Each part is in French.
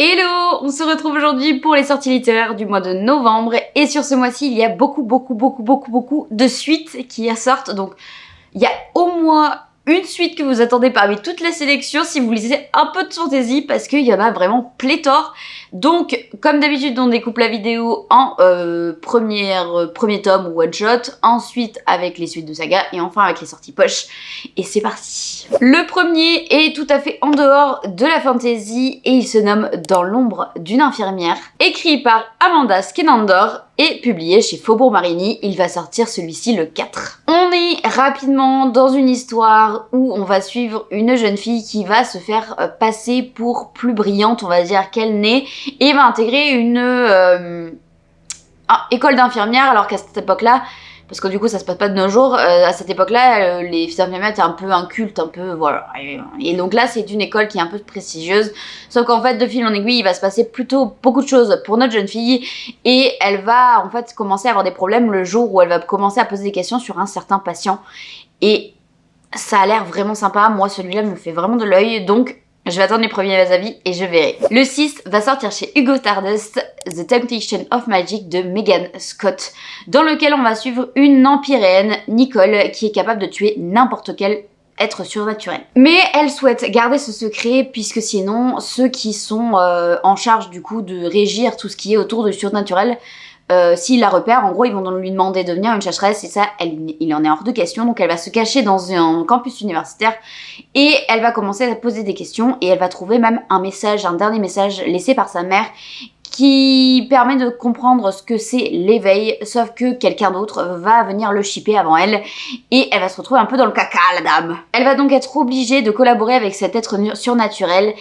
Hello! On se retrouve aujourd'hui pour les sorties littéraires du mois de novembre et sur ce mois-ci il y a beaucoup de suites qui sortent, donc il y a au moins une suite que vous attendez parmi toutes les sélections si vous lisez un peu de fantasy parce qu'il y en a vraiment pléthore. Donc comme d'habitude on découpe la vidéo en premier tome ou one shot, ensuite avec les suites de saga et enfin avec les sorties poche. Et c'est parti. Le premier est tout à fait en dehors de la fantasy et il se nomme Dans l'ombre d'une infirmière, écrit par Amanda Skenandor et publié chez Faubourg Marini. Il va sortir celui-ci le 4. On est rapidement dans une histoire où on va suivre une jeune fille qui va se faire passer pour plus brillante, on va dire, qu'elle n'est, et va intégrer une école d'infirmière, alors qu'à cette époque-là, parce que du coup ça se passe pas de nos jours, à cette époque-là, les filles infirmières étaient un peu un culte, un peu voilà. Et donc là c'est une école qui est un peu prestigieuse, sauf qu'en fait de fil en aiguille il va se passer plutôt beaucoup de choses pour notre jeune fille et elle va en fait commencer à avoir des problèmes le jour où elle va commencer à poser des questions sur un certain patient. Et ça a l'air vraiment sympa, moi celui-là me fait vraiment de l'œil, donc je vais attendre les premiers avis et je verrai. Le 6 va sortir chez Hugo Stardust, The Temptation of Magic de Megan Scott, dans lequel on va suivre une empyréenne, Nicole, qui est capable de tuer n'importe quel être surnaturel. Mais elle souhaite garder ce secret puisque sinon, ceux qui sont en charge du coup de régir tout ce qui est autour du surnaturel, s'ils la repèrent, en gros, ils vont lui demander de devenir une chasseresse et ça, il en est hors de question. Donc elle va se cacher dans un campus universitaire et elle va commencer à poser des questions et elle va trouver même un dernier message laissé par sa mère qui permet de comprendre ce que c'est l'éveil, sauf que quelqu'un d'autre va venir le shipper avant elle et elle va se retrouver un peu dans le caca, la dame. Elle va donc être obligée de collaborer avec cet être surnaturel.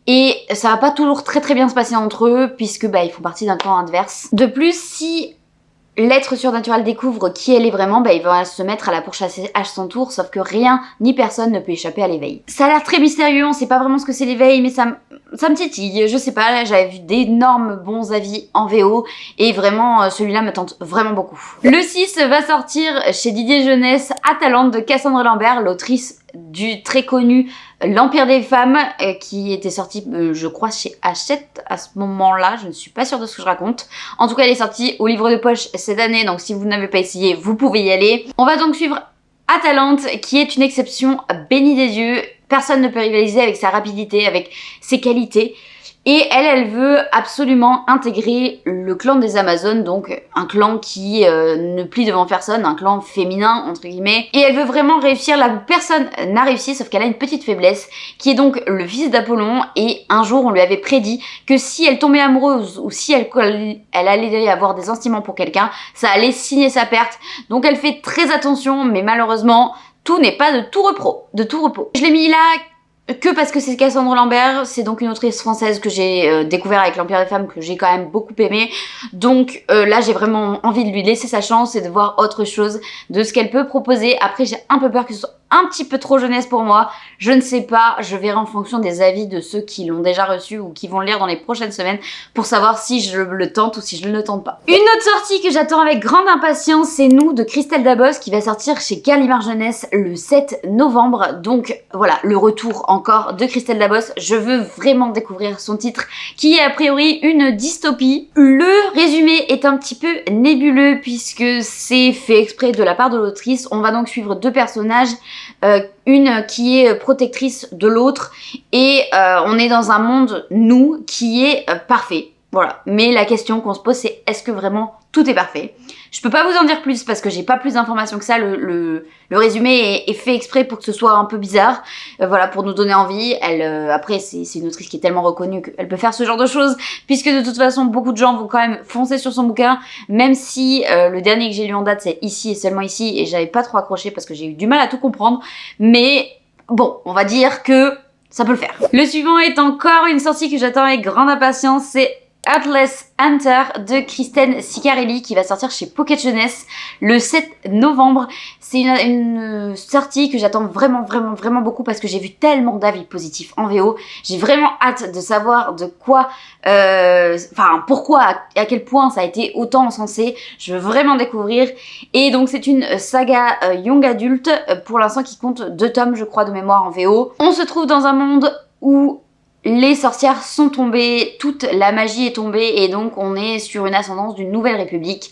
Et ça va pas toujours très bien se passer entre eux puisque ils font partie d'un camp adverse. De plus, si l'être surnaturel découvre qui elle est vraiment, il va se mettre à la pourchasser à son tour, sauf que rien ni personne ne peut échapper à l'éveil. Ça a l'air très mystérieux, on sait pas vraiment ce que c'est l'éveil, mais ça me titille, je sais pas, j'avais vu d'énormes bons avis en VO, et vraiment, celui-là me tente vraiment beaucoup. Le 6 va sortir chez Didier Jeunesse, Atalante de Cassandre Lambert, l'autrice du très connu L'Empire des Femmes, qui était sorti, je crois, chez Hachette à ce moment-là, je ne suis pas sûre de ce que je raconte. En tout cas, elle est sortie au livre de poche cette année, donc si vous n'avez pas essayé, vous pouvez y aller. On va donc suivre Atalante, qui est une exception bénie des dieux. Personne ne peut rivaliser avec sa rapidité, avec ses qualités. Et elle veut absolument intégrer le clan des Amazones, donc un clan qui ne plie devant personne, un clan féminin entre guillemets. Et elle veut vraiment réussir là où personne n'a réussi, sauf qu'elle a une petite faiblesse, qui est donc le fils d'Apollon. Et un jour on lui avait prédit que si elle tombait amoureuse ou si elle allait avoir des sentiments pour quelqu'un, ça allait signer sa perte. Donc elle fait très attention, mais malheureusement tout n'est pas de tout repos. Je l'ai mis là que parce que c'est Cassandre Lambert, c'est donc une autrice française que j'ai découvert avec l'Empire des Femmes, que j'ai quand même beaucoup aimé. Donc là j'ai vraiment envie de lui laisser sa chance et de voir autre chose de ce qu'elle peut proposer. Après j'ai un peu peur que ce soit un petit peu trop jeunesse pour moi, je ne sais pas, je verrai en fonction des avis de ceux qui l'ont déjà reçu ou qui vont le lire dans les prochaines semaines pour savoir si je le tente ou si je ne le tente pas. Une autre sortie que j'attends avec grande impatience, c'est Nous de Christelle Dabos qui va sortir chez Gallimard Jeunesse le 7 novembre. Donc voilà, le retour encore de Christelle Dabos. Je veux vraiment découvrir son titre qui est a priori une dystopie. Le résumé est un petit peu nébuleux puisque c'est fait exprès de la part de l'autrice. On va donc suivre deux personnages, une qui est protectrice de l'autre et on est dans un monde, nous, qui est parfait. Voilà. Mais la question qu'on se pose c'est est-ce que vraiment tout est parfait? Je peux pas vous en dire plus parce que j'ai pas plus d'informations que ça. Le résumé est fait exprès pour que ce soit un peu bizarre. Voilà, pour nous donner envie. Après, c'est une autrice qui est tellement reconnue qu'elle peut faire ce genre de choses. Puisque de toute façon, beaucoup de gens vont quand même foncer sur son bouquin. Même si le dernier que j'ai lu en date, c'est Ici et seulement ici. Et j'avais pas trop accroché parce que j'ai eu du mal à tout comprendre. Mais bon, on va dire que ça peut le faire. Le suivant est encore une sortie que j'attends avec grande impatience. C'est Atlas Hunter de Kristen Ciccarelli qui va sortir chez Pocket Jeunesse le 7 novembre. C'est une sortie que j'attends vraiment beaucoup parce que j'ai vu tellement d'avis positifs en VO. J'ai vraiment hâte de savoir de quoi, pourquoi, à quel point ça a été autant encensé. Je veux vraiment découvrir. Et donc c'est une saga young adulte pour l'instant qui compte 2 tomes je crois de mémoire en VO. On se trouve dans un monde où les sorcières sont tombées, toute la magie est tombée et donc on est sur une ascendance d'une nouvelle république.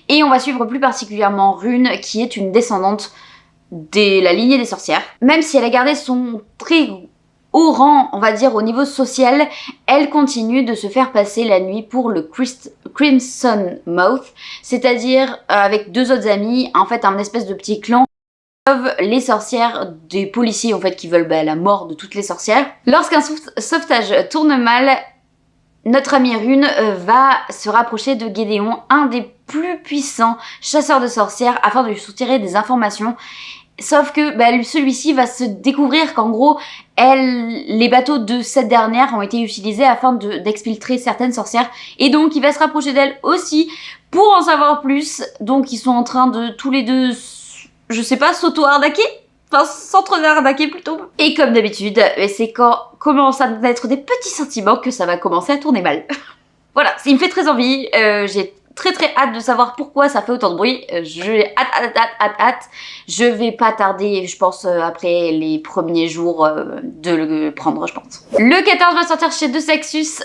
Et on va suivre plus particulièrement Rune qui est une descendante de la lignée des sorcières. Même si elle a gardé son très haut rang, on va dire au niveau social, elle continue de se faire passer la nuit pour le Crimson Mouth, c'est-à-dire avec 2 autres amis, en fait un espèce de petit clan les sorcières des policiers en fait qui veulent la mort de toutes les sorcières. Lorsqu'un sauvetage tourne mal, notre amie Rune va se rapprocher de Gédéon, un des plus puissants chasseurs de sorcières, afin de lui soutirer des informations. Sauf que celui-ci va se découvrir qu'en gros, les bateaux de cette dernière ont été utilisés afin d'exfiltrer certaines sorcières. Et donc, il va se rapprocher d'elle aussi pour en savoir plus. Donc, ils sont en train de tous les deux, je sais pas, s'auto-arnaquer. Enfin, s'entre-arnaquer plutôt. Et comme d'habitude, c'est quand commence à naître des petits sentiments que ça va commencer à tourner mal. Voilà, il me fait très envie. J'ai très hâte de savoir pourquoi ça fait autant de bruit. J'ai hâte. Je vais pas tarder, je pense, après les premiers jours de le prendre, je pense. Le 14 va sortir chez De Saxus,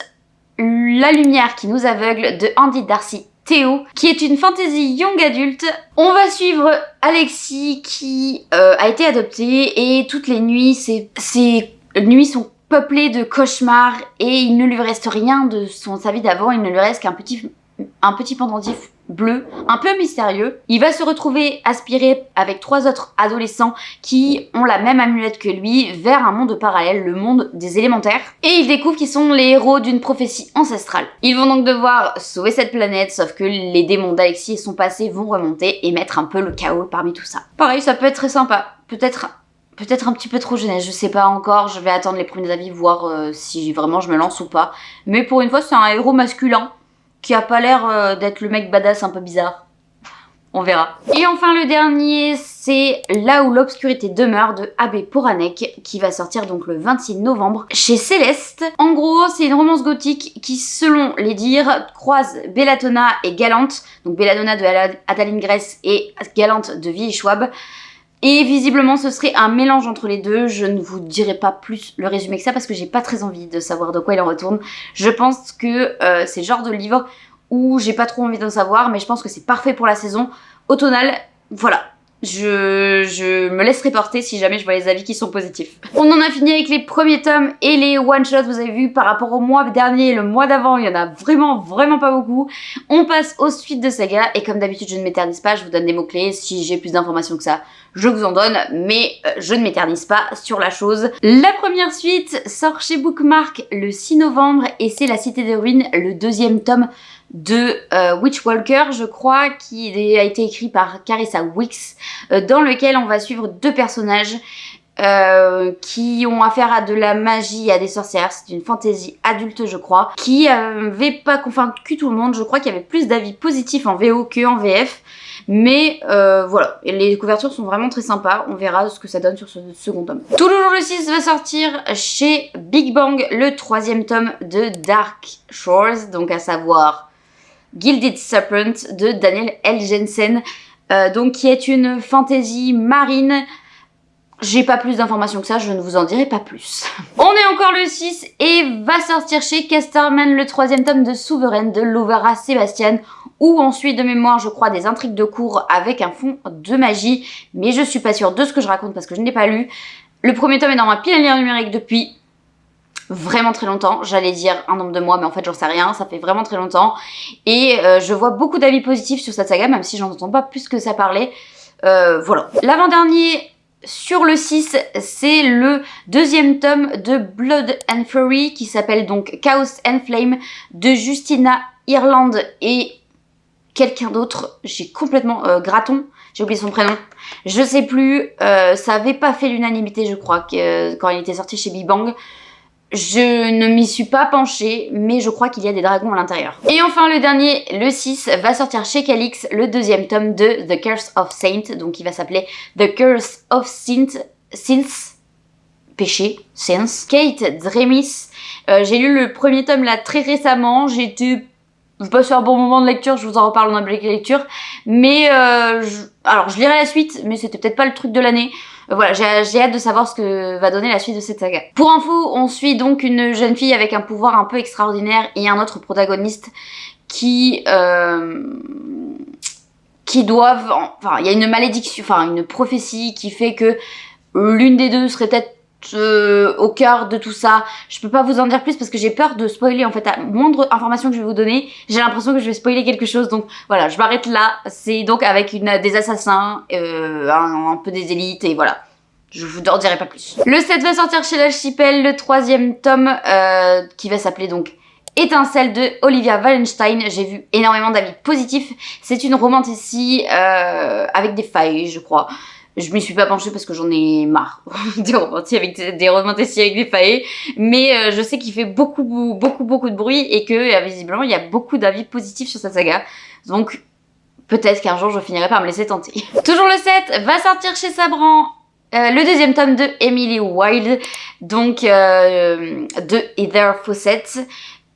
La lumière qui nous aveugle de Andy Darcy Théo, qui est une fantasy young adulte. On va suivre Alexis qui a été adopté et toutes les nuits, ces nuits sont peuplées de cauchemars et il ne lui reste rien de sa vie d'avant, il ne lui reste qu'un petit pendentif bleu, un peu mystérieux. Il va se retrouver aspiré avec 3 autres adolescents qui ont la même amulette que lui vers un monde parallèle, le monde des élémentaires. Et il découvre qu'ils sont les héros d'une prophétie ancestrale. Ils vont donc devoir sauver cette planète, sauf que les démons d'Alexis et son passé vont remonter et mettre un peu le chaos parmi tout ça. Pareil, ça peut être très sympa. Peut-être un petit peu trop jeunesse, je sais pas encore, je vais attendre les premiers avis, voir si vraiment je me lance ou pas. Mais pour une fois, c'est un héros masculin qui a pas l'air d'être le mec badass un peu bizarre. On verra. Et enfin le dernier, c'est Là où l'obscurité demeure de Abbé Poranek, qui va sortir donc le 26 novembre chez Céleste. En gros, c'est une romance gothique qui, selon les dires, croise Belladonna et Galante, donc Belladonna de Adaline Gress et Galante de Vie Schwab. Et visiblement, ce serait un mélange entre les deux. Je ne vous dirai pas plus le résumé que ça parce que j'ai pas très envie de savoir de quoi il en retourne. Je pense que c'est le genre de livre où j'ai pas trop envie d'en savoir, mais je pense que c'est parfait pour la saison automnale. Voilà. Je me laisserai porter si jamais je vois les avis qui sont positifs. On en a fini avec les premiers tomes et les one-shots. Vous avez vu, par rapport au mois dernier et le mois d'avant, il y en a vraiment pas beaucoup. On passe aux suites de saga et comme d'habitude, je ne m'éternise pas, je vous donne des mots-clés. Si j'ai plus d'informations que ça, je vous en donne, mais je ne m'éternise pas sur la chose. La première suite sort chez Bookmark le 6 novembre et c'est La Cité des Ruines, le 2e tome de Witchwalker, je crois, qui a été écrit par Carissa Wicks, dans lequel on va suivre 2 personnages qui ont affaire à de la magie et à des sorcières. C'est une fantasy adulte, je crois, qui avait pas convaincu tout le monde. Je crois qu'il y avait plus d'avis positifs en VO que en VF. Mais voilà, et les couvertures sont vraiment très sympas, on verra ce que ça donne sur ce second tome. Tout le jour le 6 va sortir chez Big Bang le 3e tome de Dark Shores, donc à savoir Gilded Serpent de Daniel L. Jensen, donc qui est une fantasy marine. J'ai pas plus d'informations que ça, je ne vous en dirai pas plus. On est encore le 6 et va sortir chez Casterman le 3e tome de Souveraine de Lovara Sébastien, où on suit de mémoire, je crois, des intrigues de cours avec un fond de magie, mais je suis pas sûre de ce que je raconte parce que je ne l'ai pas lu. Le premier tome est dans ma pile à lire numérique depuis vraiment très longtemps, j'allais dire un nombre de mois, mais en fait j'en sais rien, ça fait vraiment très longtemps, et je vois beaucoup d'avis positifs sur cette saga, même si j'en entends pas plus que ça parler. Voilà. L'avant-dernier sur le 6, c'est le 2e tome de Blood and Fury, qui s'appelle donc Chaos and Flame, de Justina Ireland et quelqu'un d'autre, j'ai complètement... Graton, j'ai oublié son prénom, je sais plus, ça avait pas fait l'unanimité je crois, quand il était sorti chez Big Bang. Je ne m'y suis pas penchée, mais je crois qu'il y a des dragons à l'intérieur. Et enfin le dernier, le 6, va sortir chez Calix, le 2e tome de The Curse of Saint, donc il va s'appeler The Curse of Sins, péché, Sins. Kate Dremis, j'ai lu le premier tome là très récemment, j'étais vous passez un bon moment de lecture, je vous en reparle dans la lecture. Mais alors je lirai la suite, mais c'était peut-être pas le truc de l'année. Voilà, j'ai hâte de savoir ce que va donner la suite de cette saga. Pour info, on suit donc une jeune fille avec un pouvoir un peu extraordinaire et un autre protagoniste qui doivent... Enfin, il y a une malédiction, enfin une prophétie qui fait que l'une des deux serait peut-être au cœur de tout ça. Je peux pas vous en dire plus parce que j'ai peur de spoiler en fait. À moindre information que je vais vous donner, j'ai l'impression que je vais spoiler quelque chose. Donc voilà, je m'arrête là. C'est donc avec des assassins, un peu des élites et voilà. Je vous en dirai pas plus. Le 7 va sortir chez l'Archipel, le 3e tome qui va s'appeler donc Étincelle de Olivia Wallenstein. J'ai vu énormément d'avis positifs. C'est une romanticie avec des failles, je crois. Je m'y suis pas penchée parce que j'en ai marre des romanticies avec des failles. Mais je sais qu'il fait beaucoup de bruit et que visiblement il y a beaucoup d'avis positifs sur cette saga. Donc peut-être qu'un jour je finirai par me laisser tenter. Toujours le 7 va sortir chez Sabran. Le 2e tome de Emily Wilde, donc de Heather Fawcett.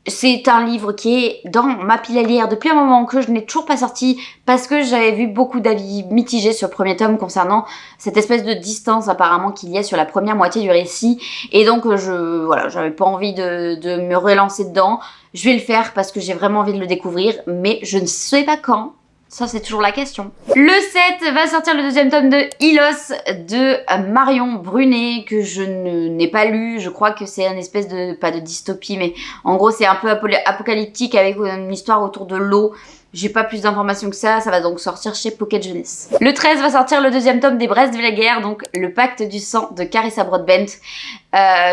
C'est un livre qui est dans ma pile à lire depuis un moment que je n'ai toujours pas sorti parce que j'avais vu beaucoup d'avis mitigés sur le premier tome concernant cette espèce de distance apparemment qu'il y a sur la première moitié du récit. Et donc voilà, j'avais pas envie de me relancer dedans. Je vais le faire parce que j'ai vraiment envie de le découvrir, mais je ne sais pas quand. Ça, c'est toujours la question. Le 7 va sortir le 2e tome de Ilos de Marion Brunet, que je n'ai pas lu. Je crois que c'est une espèce de, pas de dystopie, mais en gros, c'est un peu apocalyptique avec une histoire autour de l'eau. J'ai pas plus d'informations que ça va donc sortir chez Pocket Jeunesse. Le 13 va sortir le 2e tome des Brest de la guerre, donc Le Pacte du sang de Carissa Broadbent.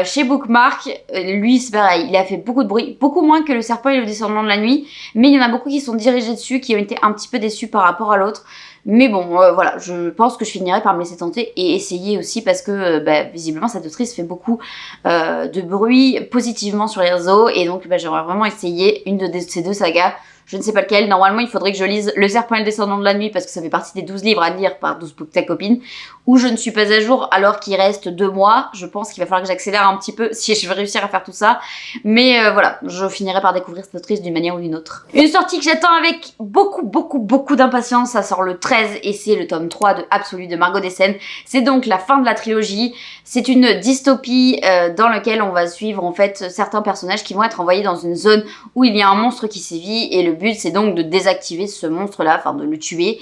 Chez Bookmark, lui c'est pareil, il a fait beaucoup de bruit, beaucoup moins que Le Serpent et le Descendant de la Nuit, mais il y en a beaucoup qui sont dirigés dessus, qui ont été un petit peu déçus par rapport à l'autre. Mais bon, voilà, je pense que je finirai par me laisser tenter et essayer aussi parce que visiblement cette autrice fait beaucoup de bruit positivement sur les réseaux et donc j'aimerais vraiment essayer une de ces deux sagas. Je ne sais pas lequel. Normalement, il faudrait que je lise Le Serpent et le Descendant de la Nuit parce que ça fait partie des 12 livres à lire par 12 books ta copine. Où je ne suis pas à jour alors qu'il reste 2 mois. Je pense qu'il va falloir que j'accélère un petit peu si je veux réussir à faire tout ça. Mais voilà, je finirai par découvrir cette autrice d'une manière ou d'une autre. Une sortie que j'attends avec beaucoup d'impatience. Ça sort le 13 et c'est le tome 3 de Absolu de Margot Dessen. C'est donc la fin de la trilogie. C'est une dystopie dans laquelle on va suivre en fait certains personnages qui vont être envoyés dans une zone où il y a un monstre qui sévit et le but c'est donc de désactiver ce monstre là, enfin de le tuer.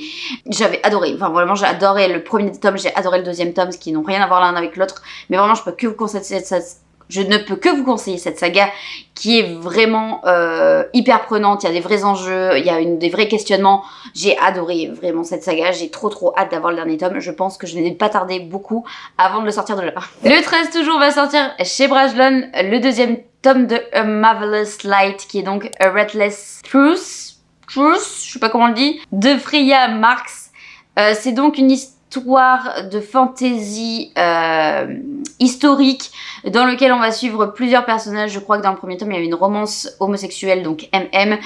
J'avais adoré, enfin vraiment j'ai adoré le premier tome, j'ai adoré le 2e tome, ce qui n'ont rien à voir l'un avec l'autre, mais vraiment je ne peux que vous conseiller cette saga qui est vraiment hyper prenante, il y a des vrais enjeux, il y a des vrais questionnements. J'ai adoré vraiment cette saga, j'ai trop hâte d'avoir le dernier tome, je pense que je n'ai pas tardé beaucoup avant de le sortir de là. Le 13 toujours va sortir chez Brajlon, le 2e tome de A Marvelous Light qui est donc A Restless Truth, je sais pas comment on le dit, de Freya Marks. C'est donc une histoire de fantasy historique dans lequel on va suivre plusieurs personnages. Je crois que dans le premier tome il y avait une romance homosexuelle, donc MM.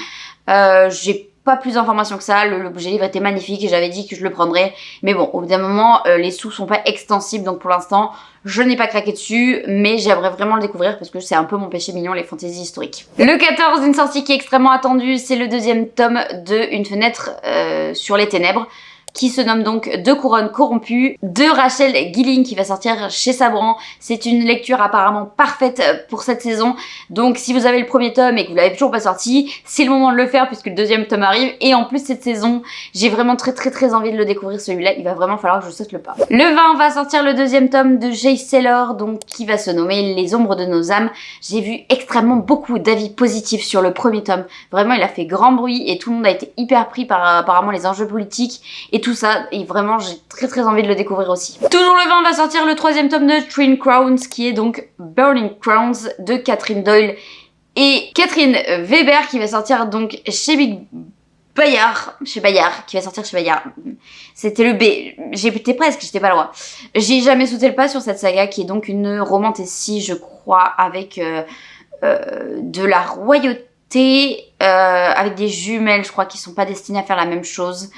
J'ai pas plus d'informations que ça, l'objet livre était magnifique et j'avais dit que je le prendrais, mais bon au bout d'un moment les sous sont pas extensibles donc pour l'instant je n'ai pas craqué dessus, mais j'aimerais vraiment le découvrir parce que c'est un peu mon péché mignon les fantaisies historiques. Le 14, une sortie qui est extrêmement attendue, c'est le 2e tome de Une fenêtre sur les ténèbres, qui se nomme donc Deux couronnes corrompues, de Rachel Gilling, qui va sortir chez Sabran. C'est une lecture apparemment parfaite pour cette saison, donc si vous avez le premier tome et que vous l'avez toujours pas sorti, c'est le moment de le faire puisque le 2e tome arrive, et en plus cette saison, j'ai vraiment très envie de le découvrir celui-là, il va vraiment falloir que je saute le pas. Le 20 va sortir le 2e tome de Jay Saylor, donc qui va se nommer Les ombres de nos âmes. J'ai vu extrêmement beaucoup d'avis positifs sur le premier tome, vraiment il a fait grand bruit et tout le monde a été hyper pris par apparemment les enjeux politiques et tout ça, et vraiment j'ai très envie de le découvrir aussi. Toujours le 20 va sortir le 3e tome de Twin Crowns, qui est donc Burning Crowns de Catherine Doyle et Catherine Weber, qui va sortir donc chez Bayard, qui va sortir chez Bayard. C'était le B, j'étais presque, j'étais pas loin. J'ai jamais sauté le pas sur cette saga qui est donc une romantasy, je crois, avec de la royauté, avec des jumelles, je crois, qui sont pas destinées à faire la même chose.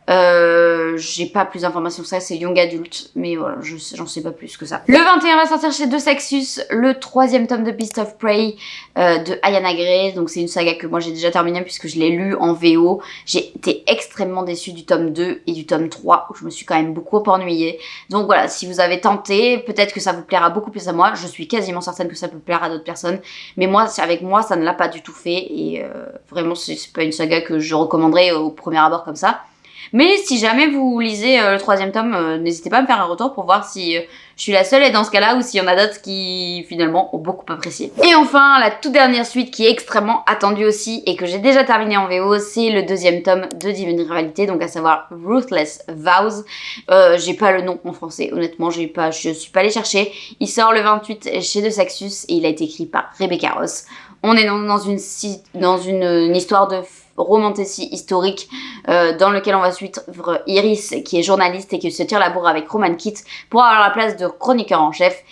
J'ai pas plus d'informations que ça, c'est Young Adult, mais voilà, j'en sais pas plus que ça. Le 21 va sortir chez De Saxus, le 3e tome de Beast of Prey de Ayana Gray. Donc c'est une saga que moi j'ai déjà terminée puisque je l'ai lu en VO. J'ai été extrêmement déçue du tome 2 et du tome 3 où je me suis quand même beaucoup ennuyée. Donc voilà, si vous avez tenté, peut-être que ça vous plaira beaucoup plus à moi. Je suis quasiment certaine que ça peut plaire à d'autres personnes, mais moi, avec moi, ça ne l'a pas du tout fait et vraiment c'est pas une saga que je recommanderais au premier abord comme ça. Mais si jamais vous lisez le 3e tome, n'hésitez pas à me faire un retour pour voir si je suis la seule et dans ce cas-là ou s'il y en a d'autres qui finalement ont beaucoup apprécié. Et enfin, la toute dernière suite qui est extrêmement attendue aussi et que j'ai déjà terminé en VO, c'est le 2e tome de Divine Rivalité, donc à savoir Ruthless Vows. J'ai pas le nom en français, honnêtement, je suis pas allée chercher. Il sort le 28 chez De Saxus et il a été écrit par Rebecca Ross. On est dans une histoire de romantasy historique dans lequel on va suivre Iris qui est journaliste et qui se tire la bourre avec Roman Kitt pour avoir la place de chroniqueur en chef.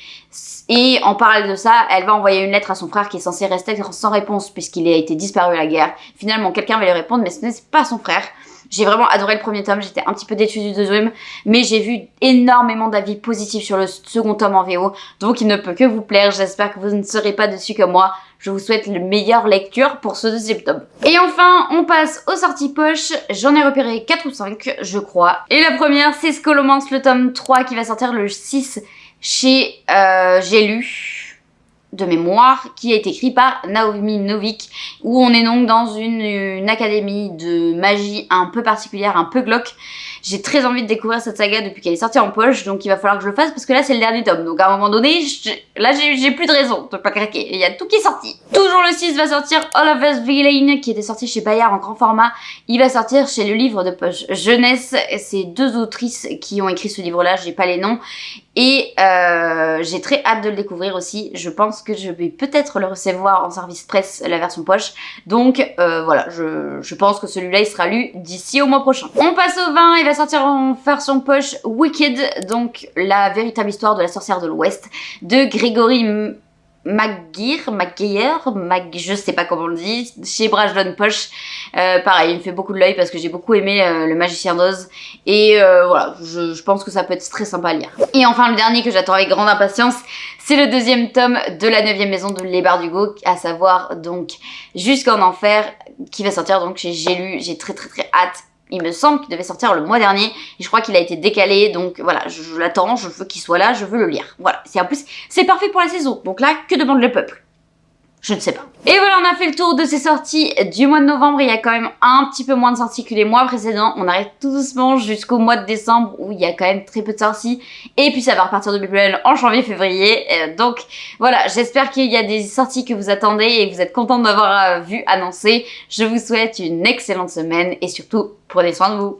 Et en parallèle de ça, elle va envoyer une lettre à son frère qui est censé rester sans réponse puisqu'il a été disparu à la guerre. Finalement, quelqu'un va lui répondre, mais ce n'est pas son frère. J'ai vraiment adoré le premier tome, j'étais un petit peu déçue du deuxième, mais j'ai vu énormément d'avis positifs sur le second tome en VO, donc il ne peut que vous plaire, j'espère que vous ne serez pas dessus comme moi. Je vous souhaite la meilleure lecture pour ce 2e tome. Et enfin, on passe aux sorties poche. J'en ai repéré 4 ou 5, je crois. Et la première, c'est Scholomance, le tome 3, qui va sortir le 6 chez J'ai lu de mémoire, qui a été écrit par Naomi Novik, où on est donc dans une académie de magie un peu particulière, un peu glauque. J'ai très envie de découvrir cette saga depuis qu'elle est sortie en poche, donc il va falloir que je le fasse parce que là c'est le dernier tome. Donc à un moment donné, j'ai plus de raison de pas craquer. Il y a tout qui est sorti. Toujours le 6 va sortir All of Us Villain, qui était sorti chez Bayard en grand format. Il va sortir chez le livre de poche jeunesse. C'est 2 autrices qui ont écrit ce livre-là, j'ai pas les noms. Et j'ai très hâte de le découvrir aussi. Je pense que je vais peut-être le recevoir en service presse, la version poche. Donc voilà, je pense que celui-là il sera lu d'ici au mois prochain. On passe au 20, il va sortir en version poche Wicked, donc la véritable histoire de la sorcière de l'Ouest de Grégory je sais pas comment on le dit, chez Brajlon Poche. Pareil, il me fait beaucoup de l'œil parce que j'ai beaucoup aimé le Magicien d'Oz. Et voilà, je pense que ça peut être très sympa à lire. Et enfin, le dernier que j'attends avec grande impatience, c'est le 2e tome de la 9e maison de Les Bardugo, à savoir donc Jusqu'en Enfer, qui va sortir donc chez J'ai lu. J'ai très hâte. Il me semble qu'il devait sortir le mois dernier et je crois qu'il a été décalé, donc voilà, je l'attends, je veux qu'il soit là, je veux le lire. Voilà, en plus, c'est parfait pour la saison. Donc là, que demande le peuple? Je ne sais pas. Et voilà, on a fait le tour de ces sorties du mois de novembre. Il y a quand même un petit peu moins de sorties que les mois précédents. On arrive tout doucement jusqu'au mois de décembre où il y a quand même très peu de sorties. Et puis ça va repartir de plus belle en janvier-février. Donc voilà, j'espère qu'il y a des sorties que vous attendez et que vous êtes contents d'avoir vu annoncer. Je vous souhaite une excellente semaine et surtout, prenez soin de vous.